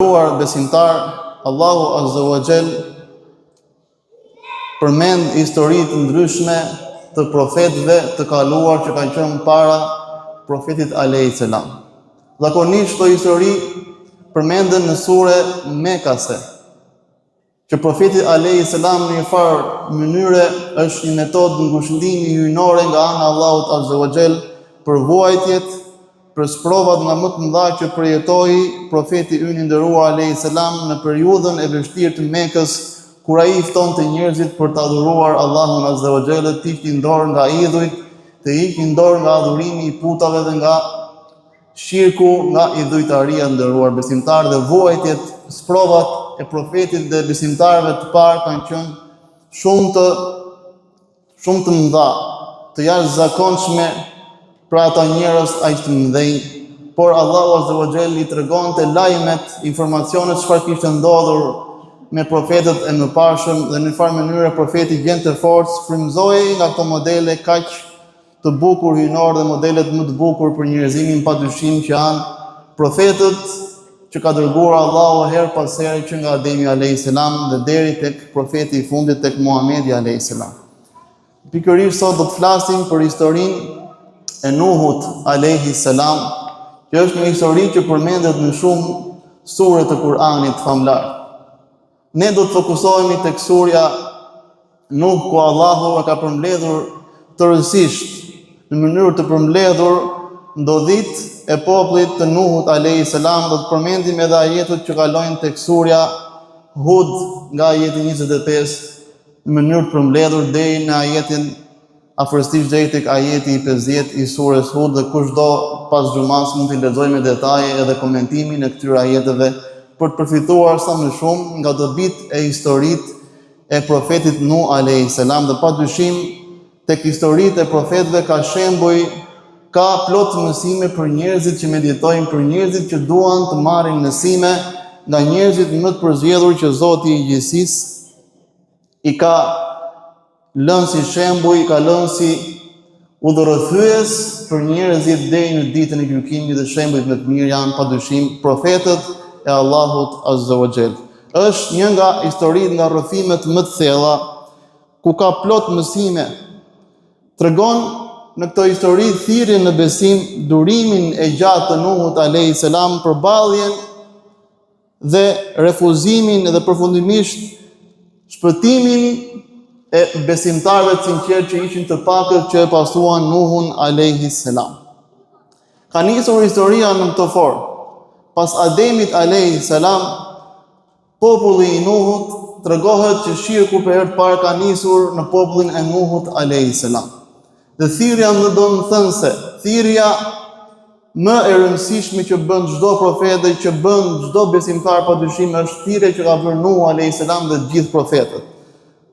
Besimtar, Allahu Azza wa Jall përmend histori të ndryshme të profetëve të kaluar që kanë qenë para profetit alayhis salam. Zakonisht këto histori përmenden në sure mekase, që profeti alayhis salam në një farë mënyre është një metodë ngushëllimi hyjnore nga ana e Allahut Azza wa Jall për vuajtjet, për sprovat nga më të mëdha që përjetoi profeti ynë i nderuar alayhis salam në periudhën e vështirë të Mekës, kur ai ftonte njerëzit për të adhuruar Allahun Azza wa Jalla, të hiqin dorë nga idhujt, të hiqin dorë nga adhurimi i putave dhe nga shirku, nga idhujtaria. Nderuar besimtar, dhe vuajtjet, sprovat e profetit dhe besimtarëve të parë kanë qenë shumë të mëdha, të jashtëzakonshme për ata njerëz aq të mëdhenj, por Allahu Azza wa Jalla i tregonte lajmet, informacionet çfarë kishte ndodhur me profetët e mëparshëm, dhe në farë mënyrë profeti gjente forcë, frymëzoi nga këto modele kaq të bukur hyjnor dhe modelet më të bukur për njerëzimin padyshim që janë profetët që ka dërguar Allahu her pas here, që nga Ademi alayhis salam dhe deri tek profeti i fundit, tek Muhamedi alayhis salam. Pikërisht sot do të flasim për historinë e Nuhut alayhis salam, që është një histori që përmendet në shumë sure të Kur'anit famlar. Ne do të fokusohemi tek surja Nuh, ku Allahu e ka përmbledhur tërësisht në mënyrë të përmbledhur ndodhit e popullit të Nuhut alayhis salam. Do të përmendim edhe ajetet që kalojnë tek surja Hud nga ajeti 25 në mënyrë të përmbledhur deri në ajetin afërsisht deri tek ajeti i 50 i surës Hud, dhe kushdo pas xumas mund t'i lexojë me detaje edhe komentimin e këtyre ajeteve për të përfituar sa më shumë nga dobit e historitë e profetit Nuh alayhis salam. Dhe padyshim tek historitë e profetëve ka shembuj, ka plot mësime për njerëzit që meditojnë, për njerëzit që duan të marrin mësime nga njerëzit më të përzgjedhur që Zoti i gjithësisë i ka lënë si shembuj, ka lënë si udhërrëthyes për njerëzit deri në ditën e gjykimit, dhe shembujt më të mirë janë padyshim profetët e Allahut Azza wa Jall. Është një nga historitë, nga rrëfimet më të thella, ku ka plot mësime. Tregon në këtë histori thirrjen në besim, durimin e gjatë të Nuhut alayhis salam, përballjen dhe refuzimin dhe përfundimisht shpëtimin e besimtarëve të sinqertë që ishin të pakët që e pasuan Nuhun alayhis salam. Ka nisur historia në këtë formë. Pas Ademit alayhis salam, populli i Nuhut tregohet që shirku për herë të parë ka nisur në popullin e Nuhut alayhis salam. Dhe thirrja më domethënëse, thirrja më e rëndësishme që bën çdo profet dhe që bën çdo besimtar padyshim, është thirrja që ka bërë Nuhu alayhis salam dhe të gjithë profetët.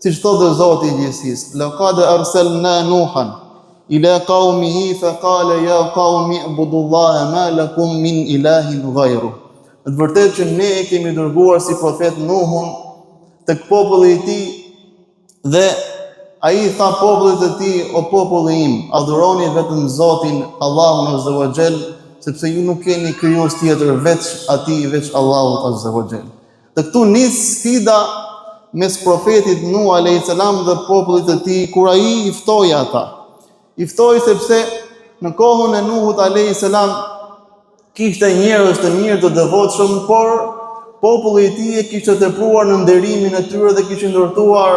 Siç thotë Zoti i gjithësisë: "Laqad arsalna Nuhan ila qaumihi fa qala ya qaumi ibudullaha ma lakum min ilahin ghayru." Në të vërtetë që ne e kemi dërguar si profet Nuhun tek populli i tij, dhe ai tha popullit të tij: "O populli im, adhuroni vetëm Zotin Allahun Azza wa Jall, sepse ju nuk keni krijues tjetër veç atij, veç Allahut Azza wa Jall." Dhe këtu nis sfida mes profetit Nuh alayhis salam dhe popullit të tij, kur ai i ftoi ata. I ftoi sepse në kohën e Nuhut alayhis salam kishte njerëz të mirë të devotshëm, por populli i tij kishte tepruar në nderimin e tyre dhe kishte ndërtuar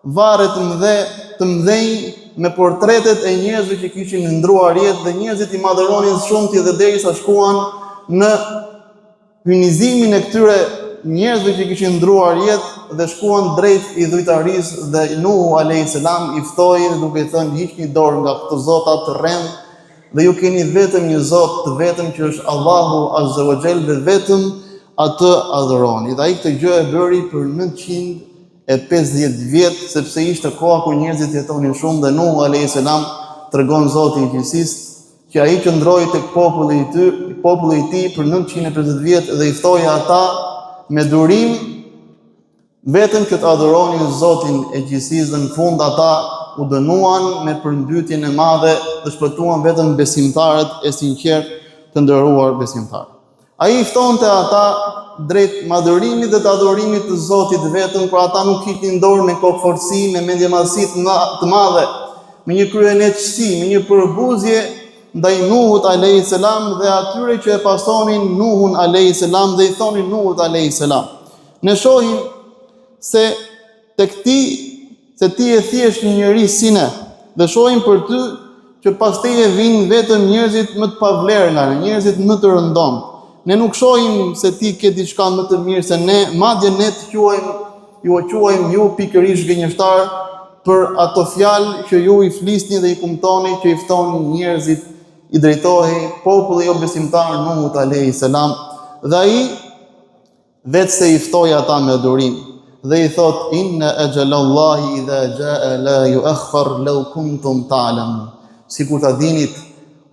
varre të mëdhenj me portretet e njerëzve që kishin ndruar jetë, dhe njerëzit i madhëronin shumti, dhe derisa shkuan në hynizimin e këtyre njerëzve që kishin ndruar jetë dhe shkuan drejt idhujtarisë, dhe Nuhu alayhis salam i ftoi duke i thënë: "Hiqni dorë nga këto zota të rrend, dhe ju keni vetëm një Zot të vetëm, që është Allahu Azza wa Jall, dhe vetëm atë adhuroni." Dhe ai këtë gjë e bëri për 950 vjet, sepse ishte koha kur njerëzit jetonin shumë, dhe Nuhu alayhis salam tregon Zoti i gjithësisë që ai qëndroi tek populli i tij për 950 vjet dhe i ftoi ata me durim vetëm që të adhuronin Zotin e gjithësisë, dhe në fund ata u dënuan me përmbytjen e madhe dhe shpëtuan vetëm besimtarët e sinqertë, të nderuar besimtarë. Ai i ftonte ata drejt madhërimit dhe të adorimit të Zotit vetëm, por ata nuk hiqnin dorë me kokëfortësi, me mendjemadhësi të madhe, me një kryenetësi, me një përbuzje ndaj Nuhut alayhis salam dhe atyre që e pasonin Nuhun alayhis salam dhe i thonin Nuhut alayhis salam. Ne shohim se tek ti je thjesht një njerëz si ne, dhe shohim për ty që pas teje vinë vetëm njerëzit më të pavlerë nga ne, njerëzit më të rëndom. Ne nuk shohim se ti ke diçka më të mirë se ne, madje ne ju quajmë ju pikërisht gënjeshtar për ato fjalë që ju i flisni dhe i kumtoni, që i ftoni njerëzit, i drejtohej populli jo besimtar Nuhut alayhis salam, dhe ai vetë se i ftoi ata me adorim dhe i thot inna ajalallahi idha jaa la yuakhkhar law kuntum ta'lamun. Sikur ta dinit,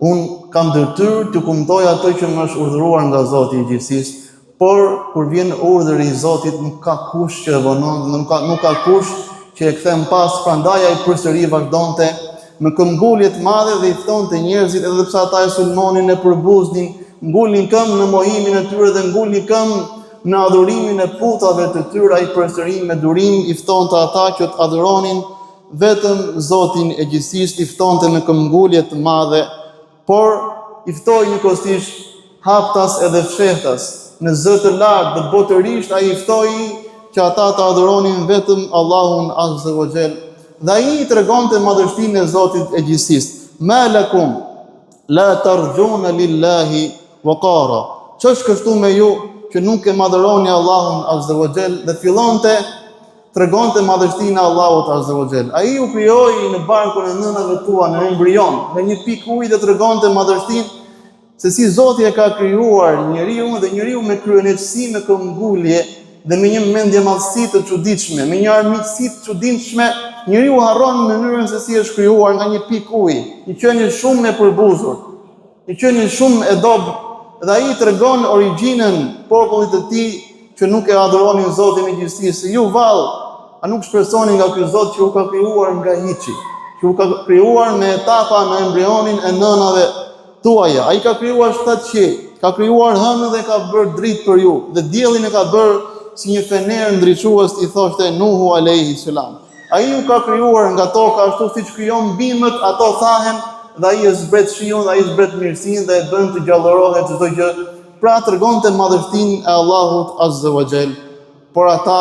un kam detyrë të kumtoj ato që më është urdhëruar nga Zoti i gjithësisë, por kur vjen urdhri i Zotit nuk ka kush që e vonon, nuk ka kush që e kthen pas, prandaj ai përsëri vazhdonte me këmbgulje të madhe dhe i ftonte njerëzit, edhe pse ata e sulmonin, e përbuznin, ngulnin këmbë në mohimin e tyre dhe ngulnin këmbë në adhurimin e putave të tyre, ai përsëri me durim i ftonte ata që të adhuronin vetëm Zotin e gjithësisë, i ftonte me këmbgulje të madhe, por i ftoi njëkohësisht haptas edhe fshehtas, në zë të lartë dhe botërisht ai i ftoi që ata të adhuronin vetëm Allahun azza wa jall. Dhe ai i tregonte madhështinë e Zotit e gjithësisë. Ma lakum la tarjuna lillahi waqara. Ç'është kështu me ju që nuk e madhëroni Allahun azza wa jall, dhe fillonte tregonte madhështinë e Allahut azza wa jall. Ai u krijoi në barkun e nënave tua në embrion, me një pikë ujë, dhe tregonte madhështinë se si Zoti e ka krijuar njeriu, dhe njeriu me kryenetësi, me këmbgulje dhe me një mendjemadhësi të çuditshme, me një armiqësi të çuditshme, njeriu harron mënyrën se si është krijuar nga një pikë ujë, një qenie shumë e përbuzur, një qenie shumë e dobë, dhe ai tregon origjinën popullit të tij që nuk e adhuronin Zotin e gjithësisë. Ju vallë, a nuk shpresoni nga ky Zot që u ka krijuar nga hiçi, që u ka krijuar me etapa në embrionin e nënave tuaja. Ai ka krijuar 7 qiell, ka krijuar hënën dhe ka bërë dritë për ju, dhe diellin e ka bërë si një fener ndriçues, i thoshte Nuhu alayhis salam. Ai u ka krijuar nga toka ashtu siç krijon bimët, ato thahen, dhe ai e zbret shiun, ai zbret mirësinë dhe e bën të gjallërohet çdo gjë. Pra tregonte madhështinë e Allahut azza wa jall. Por ata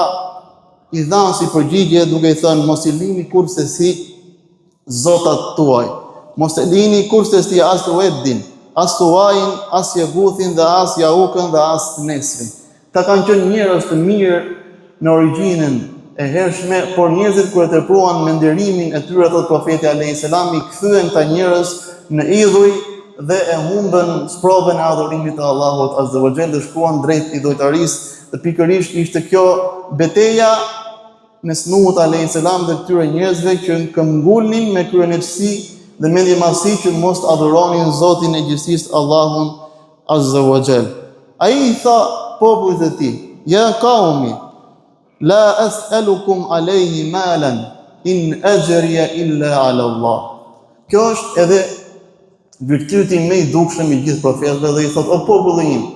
i dhanë si përgjigje duke i thënë mos i lini kurse si zotat tuaj. Mos e lini kurse si as Ueddin, as Suajin, as Jeguthin dhe as Jaukën dhe as Nesrin. Ta kanë qenë njerëz të mirë në origjinën e hershme, por njerëzit kur e tepruan me nderimin e tyre, thot profeti alayhis salam, i kthyen këta njerëz në idhuj dhe e humbën sprovën e adhurimit të Allahut azza wa jall, dhe shkuan drejt idhujtarisë. Dhe pikërisht ishte kjo betejë mes Nuhut alayhis salam dhe këtyre njerëzve që këmbgulnin me kryenetësi dhe mendjemadhësi që mos adhuronin Zotin e gjithësisë Allahun azza wa jall. Ai i tha popullit të tij: "Ya qaumi, la as'alukum alayhi malan, in ajriya illa ala Allah." Kjo është edhe virtyti më i dukshëm i gjithë profetëve, dhe i thot: "O populli im,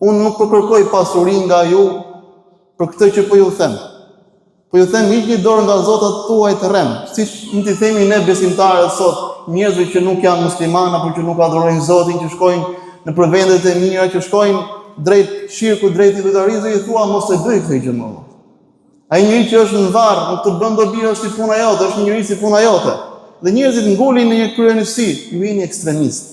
unë nuk po kërkoj pasuri nga ju për këtë që po ju them. Po ju them, hiqni dorë nga zotat tuaj të rrem, siç mund t'i themi ne besimtarët sot, njerëzve që nuk janë muslimanë apo që nuk adhurojnë Zotin, që shkojnë në vendet e mira, që shkojnë drejt shirku, drejt idhujtarisë, i thua mos e bëj këtë gjë më. Ai njeri që është në varr, nuk të bën dobi, është si puna jote, është një njeri si puna jote." Dhe njerëzit ngulin në një kryenësi, ju jeni ekstremist.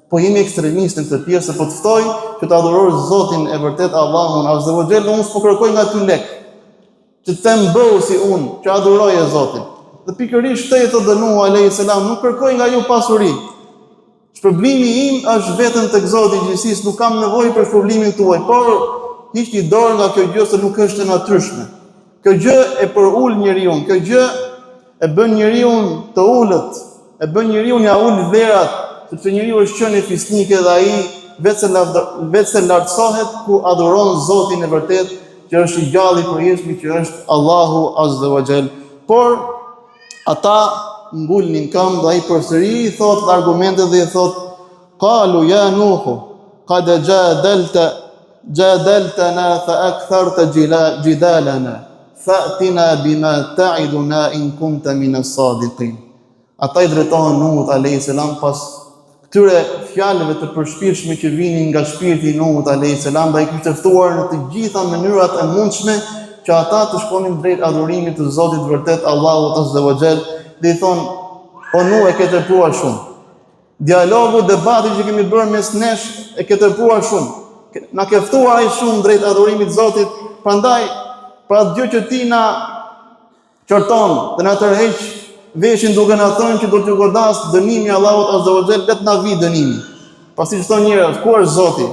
Po jemi ekstremist në këtë pjesë, po të ftoj që të adhurosh Zotin e vërtet Allahun azza wa jall, unë s'po kërkoj nga ty lek, që të them bëu si unë, që adhuroje Zotin. Dhe pikërisht këtë i thotë Nuhu alayhis salam, nuk kërkoj nga ju pasuri. Shpërblimi im është vetëm tek Zoti i gjithësisë, nuk kam nevojë për shpërblimin tuaj, por hiqni dorë nga kjo gjë se nuk është e natyrshme. Kjo gjë e përul njeriu, kjo gjë e bën njeriu të ulët, e bën njeriu ja ul verat, sepse njeriu është qenie fisnike dhe ai vetë se lartësohet ku adhuron Zotin e vërtet, që është i gjallë i përjetshëm, që është Allahu azza wa jall. Por ata ngulnin këmbë, dhe ai përsëri i thot argumentet dhe i thot: "Qalu ya Nuhu qad jadaltana fa aktharta jidalana fa'tina bima ta'iduna in kunta min as-sadiqin. Ata I drejtohen Nuhut alayhis salam pas këtyre fjalëve të përshpirshme që vinin nga shpirti I Nuhut alayhis salam, dhe I kishte ftuar në të gjitha mënyrat e mundshme që ata të shkonin drejt adhurimit të Zotit vërtet Allahut azza wa jall, dhe I thonë: "O Nuh, e ke tepruar shumë. Dialogu, debati që kemi bërë mes nesh e ke tepruar shumë. Na ke ftuar ai shumë drejt adhurimit të Zotit, prandaj pra gjë që ti na qorton dhe na tërheq veshin duke na thënë që do t'ju godas dënimi I Allahut azza wa jall, let na vi dënimi." Pasi që thonë njerëz, ku është Zoti?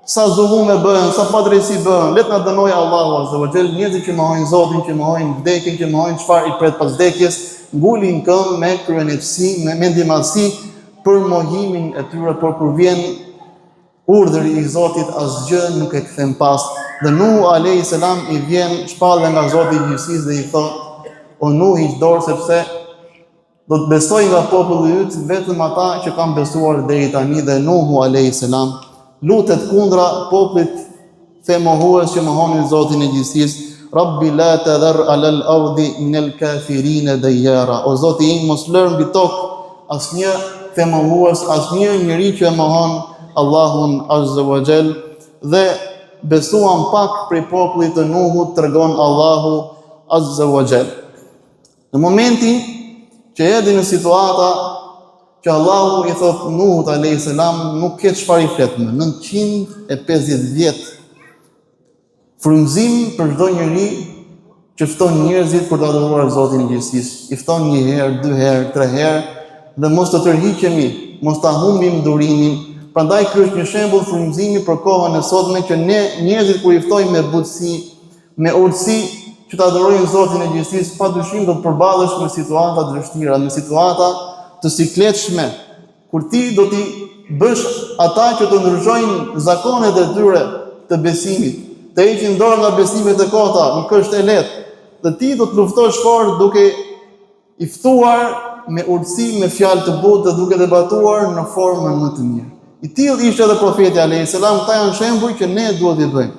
Sa zullume bëhen, sa padrejsi bëhen, let na dënojë Allahu azza wa jall. Njerëzit që mohojnë Zotin, që mohojnë vdekjen, që mohojnë çfarë I pret pas vdekjes, ngulin këmbë me kryenetësi, me mendimasi për mohimin e tyre, por kur vjen urdhri I Zotit asgjë nuk e kthen pas. Dhe Nuh alayhis salam I vjen shpallë nga Zoti I gjithësisë dhe I thotë: "O Nuh, hiq dorë sepse do të besoj nga populli yt vetëm ata që kanë besuar deri tani." Dhe Nuhu alayhis salam lutet kundra popullit mohues që mohonin Zotin e gjithësisë: "Rabbi la tadhar 'ala al-ardi min al-kafirin dayyara." O Zoti im, mos lër mbi tokë asnjë mohues, asnjë njeri që e mohon Allahun azza wa jall. Dhe besuan pak prej popullit të Nuhut, tregon Allahu azza wa jall. Në momentin që erdhi në situata që Allahu I thot Nuhut alayhis salam, nuk ke çfarë I flet më. 950 vjet frymëzim për çdo njeri që fton njerëzit për të adhuruar Zotin e gjithësisë. I fton një herë, 2 herë, 3 herë, dhe mos të tërhiqemi, mos ta humbim durimin. Prandaj ky është një shembull frymëzimi për kohën e sotme, që ne njerëzit kur I ftojmë me butësi, me urtësi që të adhurojnë Zotin e gjithësisë, padyshim do të përballesh me situata të vështira, me situata të sikletshme, kur ti do t'i bësh ata që të ndryshojnë zakonet e tyre të besimit, të heqin dorë nga besimet e kota, nuk është e lehtë. Dhe ti do të luftosh fort duke I ftuar me urtësi, me fjalë të butë dhe duke debatuar në formën më të mirë. I tillë ishte edhe profeti alayhis salam. Këta janë shembuj që ne duhet I bëjmë,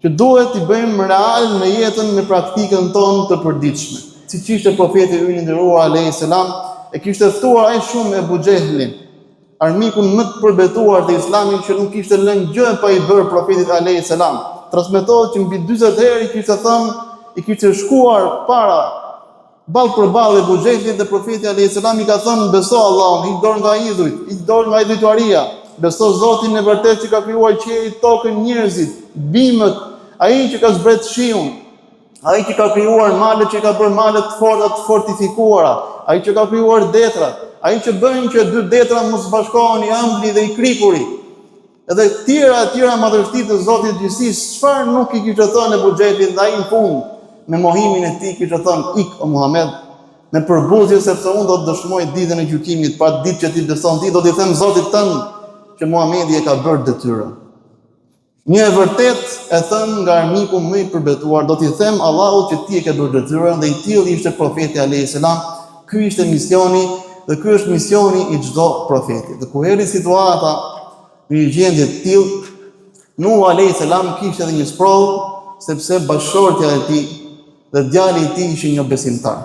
që duhet I bëjmë real në jetën, në praktikën tonë të përditshme. Siç ishte profeti ynë I nderuar alayhis salam, e kishte ftuar ai shumë Ebu Xhehlin, armikun më të përbetuar të Islamit, që nuk kishte lënë gjë pa I bërë profetit alayhis salam. Transmetohet që mbi 40 herë I kishte thënë, I kishte shkuar para ballë për ballë Ebu Xhehlit, dhe profeti alayhis salam I ka thënë: "Beso Allahun, hiq dorë nga idhujt, hiq dorë nga idhujtaria, beso Zotin e vërtet që ka krijuar qiellin, tokën, njerëzit, bimët, ai që ka zbret shiun, ai që ka krijuar malet, që ka bërë malet të forta, të fortifikuara, ai që ka krijuar detrat, ai që bën që 2 detra mos bashkohen I ëmbli dhe I krikuri." Edhe tjera madhështi të Zotit të gjithësisë. Çfarë nuk I kishte thënë Ebu Xhehlit, dhe ai në fund me mohimin e tij kishte thënë: "Ik o Muhammed, me përbuzje, sepse unë do të dëshmoj ditën e gjykimit, pra ditë që ti beson ti, do t'i them Zotit tënd që Muhamedi e ka bërë detyrën." Një e vërtet e thënë nga armiku më I përbetuar, do t'i them Allahut që ti e ke bërë detyrën, dhe I tillë ishte profeti alayhis salam. Ky ishte misioni, dhe ky është misioni I çdo profeti. Dhe kur erdhi situata në një gjendje të tillë, Nuh alayhis salam kishte edhe një sprovë, sepse bashkëshortja e tij dhe djali I tij ishin një besimtar.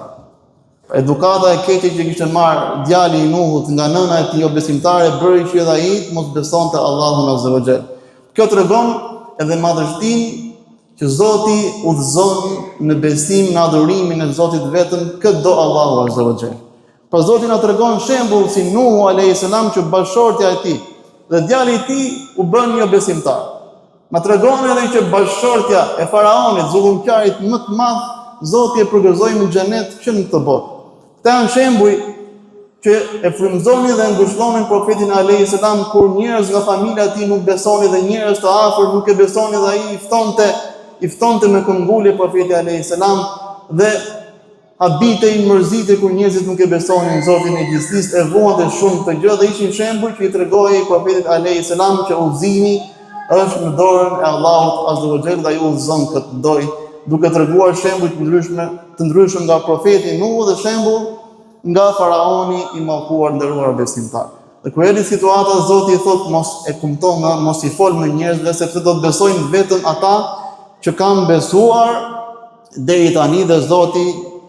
Edukata e keqe që kishte marrë djali I Nuhut nga nëna e tij jo besimtare bëri që edhe ai mos besonte Allahun azza wa jall. Kjo tregon edhe madhështinë që Zoti udhëzon në besim, në adhurimin e Zotit vetëm, këtë do Allahu azza wa jall. Pra Zoti na tregon shembull si Nuhu alayhis salam, që bashkëshortja e tij dhe djali I tij u bën jo besimtar. Ma tregon edhe që bashkëshortja e faraonit, zullumqarit më të madh, Zoti e përgëzoi në xhenet që në këtë botë. Këta janë shembuj që e frymëzonin dhe ngushëllonin profetin alayhis salam kur njerëz nga familja e tij nuk besonin dhe njerëz të afër nuk e besonin, dhe ai I ftonte me këmbgulje profeti alayhis salam, dhe habitej mërzite kur njerëzit nuk e besonin Zotin e gjithësisë, e vuante shumë këtë gjë, dhe ishin shembuj që I tregoi profetit alayhis salam që udhëzimi është në dorën e Allahut azza wa jall, dhe ai udhëzon këtë dorë, duke treguar shembuj të ndryshëm nga profeti Nuhu dhe shembull nga faraoni I mallkuar nderuar besimtar. Dhe kur erdhi situata, Zoti i thotë mos e kumton, mos i fol me njerëzve sepse do të besojnë vetëm ata që kanë besuar deri tani, dhe Zoti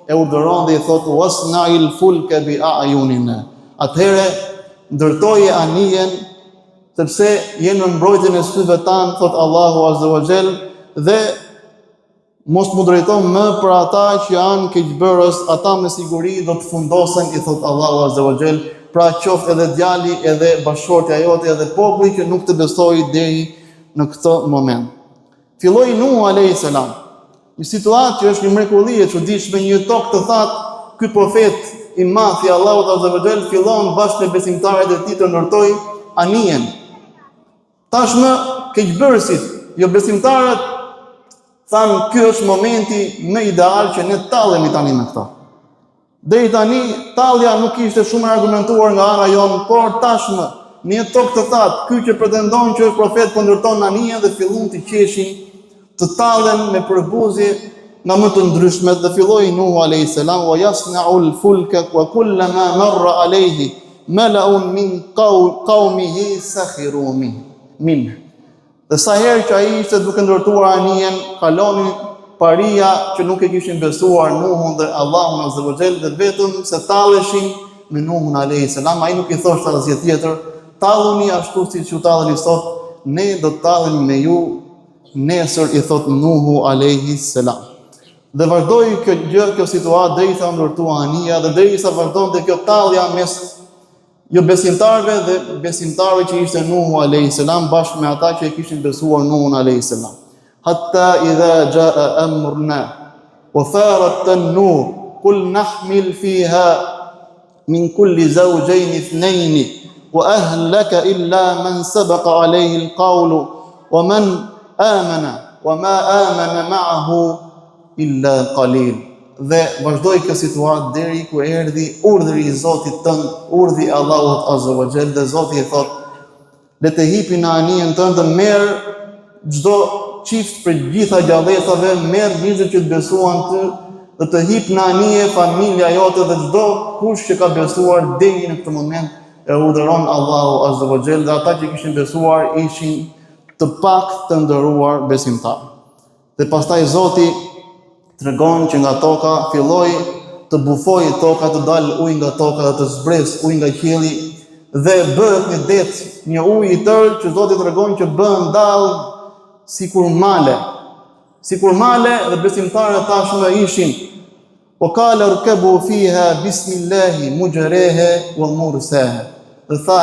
e urdhëron dhe i thotë wasna'il fulka bi a'yunina. Atëherë ndërtoje anijen sepse jenë në mbrojtjen e syve tanë, thot Allahu Azza wa Jall, dhe mos mu drejton më për ata që janë keqbërës, ata me siguri do të fundosen, i thot Allahu Azza wa Jall, pra qoftë edhe djali, edhe bashortja jote, edhe populli që nuk të besoi deri në këtë moment. Filloi Nuhu alayhis salam, një situatë që është një mrekulli e çuditshme, një tokë të thatë, ky profet i madh i Allahut Azza wa Jall fillon bashkë me besimtarët e tij të ndërtoi anijen. Tashmë keqbërësit, jo besimtarët, thanë ky është momenti më ideal që ne tallemi tani me këta. Deri tani tallja nuk ishte shumë argumentuar nga ana jonë, por tashmë në një tokë të thatë, ky që pretendon që është profet po ndërton anijen dhe fillon të qeshin, të tallen me përbuzje nga më të ndryshmet, dhe filloi Nuhu alayhis salam wa yasna'ul fulka wa kullama marra alayhi mala'un min qaumihi sakhiru min. Dhe sa herë që ai ishte duke ndërtuar anijen, kalonin paria që nuk e kishin besuar Nuhun dhe Allahun Azza wa Jall, dhe vetëm se talleshin me Nuhun alayhis salam. Ai nuk i thoshte asgjë tjetër, talluni ashtu siç ju talleni sot, ne do të tallemi me ju nesër, i thot Nuhu alayhis salam. Dhe vazhdoi kjo situatë derisa ndërtua anija, dhe derisa vazhdonte kjo tallja mes jo besimtarëve dhe besimtarëve që ishte Nuhu alayhis salam bashkë me ata që e kishin besuar Nuhun alayhis salam. Hatta idha jaa amruna wa farat an-nur qul nahmil fiha min kulli zawjayn ithnayn wa ahlaka illa man sabaqa alayhi al-qawlu wa man amana wa ma amana ma'ahu illa qalil. Dhe vazhdoi kjo situatë deri ku erdhi urdhri i Zotit tënd, urdhri i Allahut Azza wa Jall, dhe Zoti i thotë: "Le të hipi në anijen tënde, merr çdo çift për gjitha gjallësave, merr njerëzit që të besuan ty, dhe të hip në anije familja jote dhe çdo kush që ka besuar deri në këtë moment." E urdhëron Allahu Azza wa Jall, dhe ata që kishin besuar ishin të pak të nderuar besimtar. Dhe pastaj Zoti tregon që nga toka filloi të bufojë toka, të dalë ujë nga toka dhe të zbres ujë nga qielli, dhe bëhet një det, një ujë i tërë që Zoti tregon që bëhen dall sikur male, dhe besimtarët tashmë ishin: "O qala rkabu fiha bismillahi mujreha wa mursaha." Dhe tha: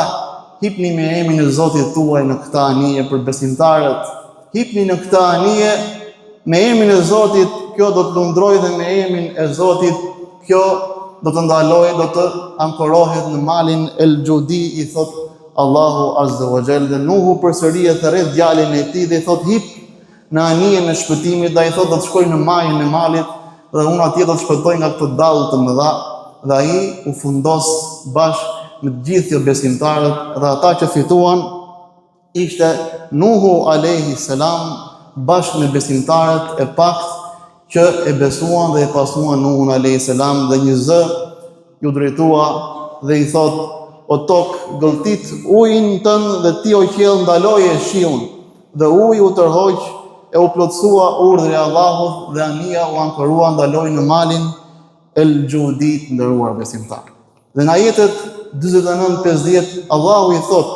"Hipni me emrin e Zotit tuaj në këtë anije për besimtarët. Hipni në këtë anije me emrin e Zotit, kjo do të lundrojë, dhe me emrin e Zotit kjo do të ndalojë, do të ankorohet në malin El Judi", i thot Allahu Azza wa Jall. Dhe Nuhu përsëri e thërret djalin e tij dhe i thot: "Hip në anijen e shpëtimit", dhe i thot: "Do të shkoj në majën e malit dhe unë atje do të shpëtoj nga këtë dallë të mëdha." Dhe ai u fundos bashkë me të gjithë jo besimtarët, dhe ata që fituan ishte Nuhu alayhis salam bashkë me besimtarët e pakt që e besuan dhe e pasuan Nuhun alayhis salam, dhe një zë ju drejtua dhe i thot: "O tokë, gëlltit ujin tënd, dhe ti o qiell ndaloje shiun." Dhe uji u tërhoq, e u plotësua urdhri i Allahut, dhe anija u ankorua, ndaloi në malin El Judi, ndëruar besimtar. Dhe në ajetet 49-50 Allahu i thot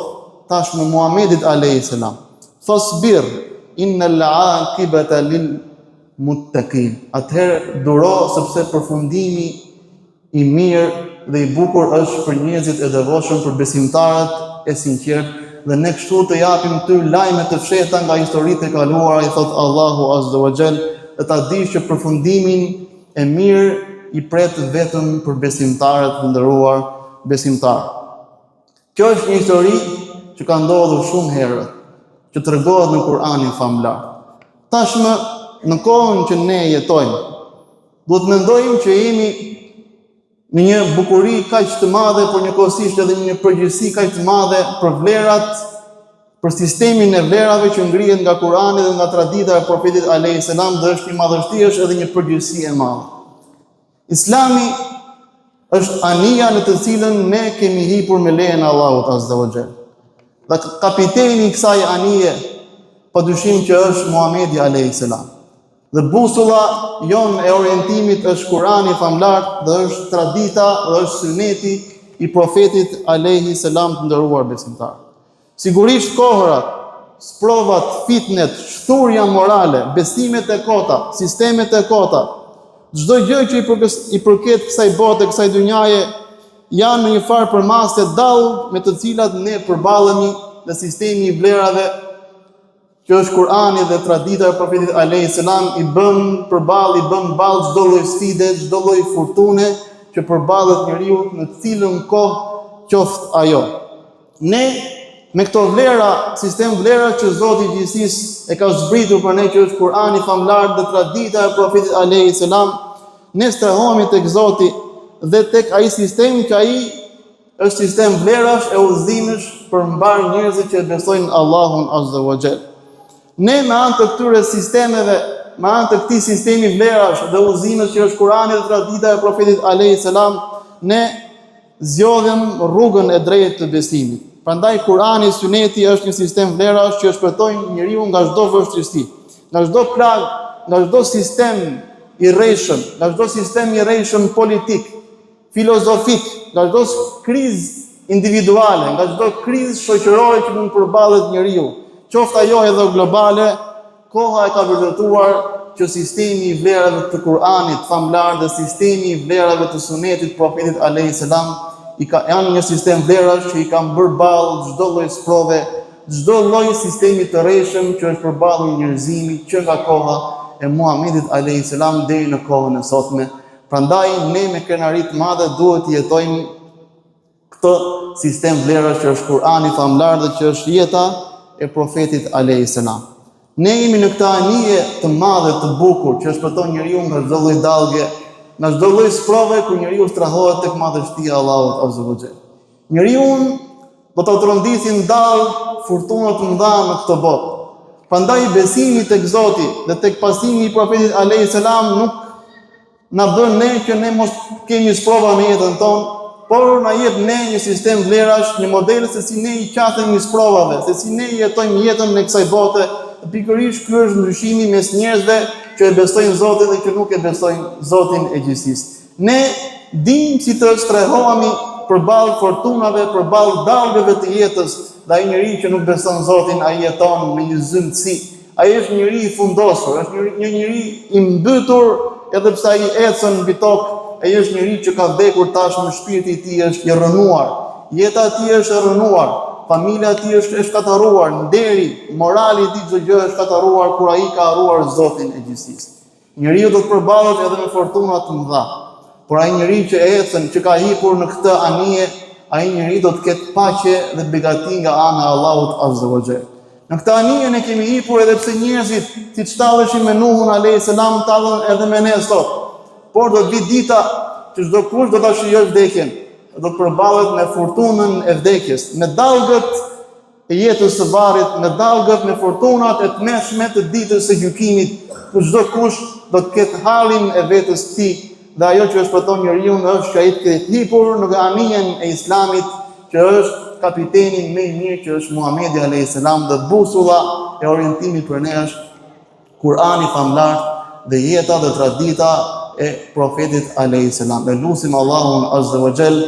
tashmë Muhamedit alayhis salam: "Fasbir innal aqibata lil muttaqin." Atëherë duro, sepse përfundimi i mirë dhe i bukur është për njerëzit e devotshëm, për besimtarët e sinqertë, dhe ne kështu të japim ty lajme të fshehta nga historitë e kaluara, i thot Allahu Azza wa Jall, dhe ta dish që përfundimin e mirë i pret vetëm për besimtarët të nderuar besimtarë. Kjo është një histori që ka ndodhur shumë herë, që tregohet në Kur'anin famlar. Tashmë në kohën që ne jetojmë, duhet të mendojmë që jemi në një bukuri kaq të madhe, por njëkohësisht edhe një përgjegjësi kaq të madhe për vlerat, për sistemin e vlerave që ngrihet nga Kur'ani dhe nga tradita e profetit alayhis salam, dhe është një madhështi, është edhe një përgjegjësi e madhe. Islami është anija në të cilën ne kemi hipur me lejen e Allahut Azza wa Jall. Dhe kapiteni i kësaj anije, padyshim që është Muhamedi alayhis salam. Dhe busulla jon e orientimit është Kurani famlar dhe është tradita dhe është suneti i profetit alayhis salam të nderuar besimtar. Sigurisht kohërat, sprovat, fitnet, shturja morale, besimet e kota, sistemet e kota, çdo gjë që i përket kësaj bote, kësaj dynjaje, janë në një farë përmasje dallë me të cilat ne përballemi në sistemi i vlerave që është Kurani dhe tradita e profetit alayhis salam i bën ballë çdo lloj sfide, çdo lloj fortune që përballet njeriu në cilën kohë qoftë ajo. Ne me këto vlera, sistem vlera që Zoti i Gjithësisë e ka zbritur për ne, që është Kurani famlar dhe tradita e profetit alayhis salam, ne strehohemi tek Zoti dhe tek ai sistem që ai është sistem vlerash e udhëzimesh për mbar njerëzit që besojnë Allahun Azza wa Jall. Ne me anë të këtyre sistemeve, me anë të këtij sistemi vlerash dhe udhëzimesh që është Kurani dhe tradita e profetit alayhis salam, ne zgjodhem rrugën e drejtë të besimit. Prandaj Kurani, Suneti është një sistem vlerash që shpëtojnë njeriu nga çdo vështirësi, nga çdo plagë, nga çdo sistem i rreshëm, nga çdo sistem i rreshëm politik, filozofik, nga çdo krizë individuale, nga çdo krizë shoqërore që mund përballet njeriu, qoftë ajo edhe globale. Koha e ka vërtetuar që sistemi i vlerave të Kuranit famlar dhe sistemi i vlerave të Sunetit profetit alayhis salam janë një sistem vlerash që i kanë bërë ballë çdo lloj sprove, çdo lloj sistemi të rreshëm që është përballur njerëzimit që nga koha e Muhamedit alayhis salam deri në kohën e sotme. Prandaj ne me krenari të madhe duhet të jetojmë këtë sistem vlerash që është Kurani famlar dhe që është jeta e profetit alayhis salam. Ne jemi në këtë anije të madhe të bukur që shpëton njeriu nga çdo lloj dallgje, nga çdo lloj sprove ku njeriu strahohet tek madhështia e Allahut Azza wa Jall. Njeriu do të trondisin dall fortuna të mëdha në këtë botë. Prandaj besimi tek Zoti dhe tek pasimi i profetit alayhis salam nuk na bën ne që ne mos kemi sprova në jetën tonë, por na jep ne një sistem vlerash, një model se si ne i qatemi sprovave, se si ne jetojmë jetën në kësaj bote. Pikërisht ky është ndryshimi mes njerëzve që e besojnë Zotin dhe që nuk e besojnë Zotin e gjithësisë. Ne dimë si të strehohemi përballë fortunave, përballë dallgëve të jetës, dhe ai njeriu që nuk beson Zotin, ai jeton me një zymtësi. Ai është njeriu i fundosur, është një njeriu i mbytur, edhe pse ai ecën mbi tokë, ai është njeriu që ka vdekur tashmë, shpirti i tij është i rrënuar, jeta e tij është e rrënuar. Familja e tij është shkatërruar, nderi, morali i tij çdo gjë është shkatërruar kur ai ka harruar Zotin e gjithësisë. Njeriu do të përballet edhe me fortuna të mëdha, por ai njeriu që ecën, që ka hipur në këtë anije, ai njeriu do të ketë paqe dhe begati nga ana e Allahut Azza wa Jall. Në këtë anije ne kemi hipur edhe pse njerëzit, siç talleshin me Nuhun alayhis salam, tallën edhe me ne sot. Por do të vi dita që çdo kush do ta shijojë vdekjen, do të përballet me fortunën e vdekjes, me dallgët e jetës së varrit, me dallgët, me fortunat e tmeshme të ditës së gjykimit, ku çdo kush do të ketë hallin e vetes së tij, dhe ajo që shpëton njeriu është që ai të ketë hipur në anijen e Islamit, që është kapiteni më i mirë, që është Muhamedi alayhis salam, dhe busulla e orientimit për ne është Kurani famlar dhe jeta dhe tradita e profetit alayhis salam. Ne lutim Allahun Azza wa Jall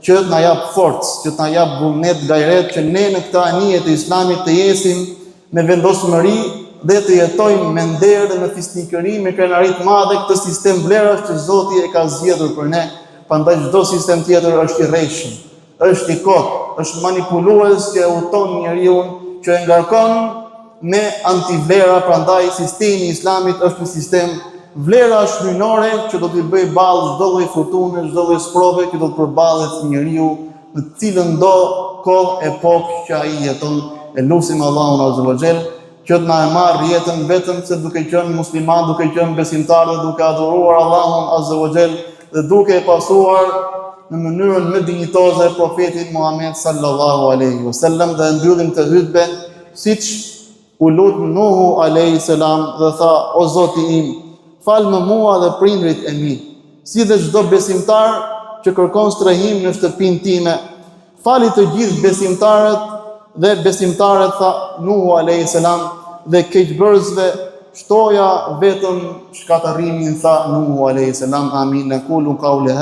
që të na jap forcë, që të na jap vullnet, gajret, që ne në këtë anije të Islamit të jesim me vendosmëri dhe të jetojmë me nder dhe me fisnikëri, me krenari të madhe këtë sistem vlerash që Zoti e ka zgjedhur për ne. Prandaj çdo sistem tjetër është i rreshëm, është i kotë, është manipulues që udhton njeriu, që e ngarkon me antivlera. Prandaj sistemi i Islamit është një sistem vlera shkrimore që do t'i bëj ballë çdo lloj fortune, çdo lloj sprove që do të përballet njeriu në cilën do kohë epokë që ai jeton. E lutim Allahun Azza wa Jall që të na e marrë jetën vetëm se duke qenë musliman, duke qenë besimtar dhe duke adhuruar Allahun Azza wa Jall dhe duke e pasuar në mënyrën më dinjitoze profetin Muhammed sallallahu alaihi wasallam. Dhe mbyllim të hutben siç u lut Nuhu alayhis salam dhe tha: o Zoti im, falë më mua dhe prindrit e mi. Si dhe çdo besimtar, që kërkon strehim në shtëpinë time. Fali të gjithë besimtarët dhe besimtarët, tha Nuhu alayhis salam, dhe keqbërësve shtoja vetëm shkatërimin, tha Nuhu alayhis salam. Amin. Naqulu qawli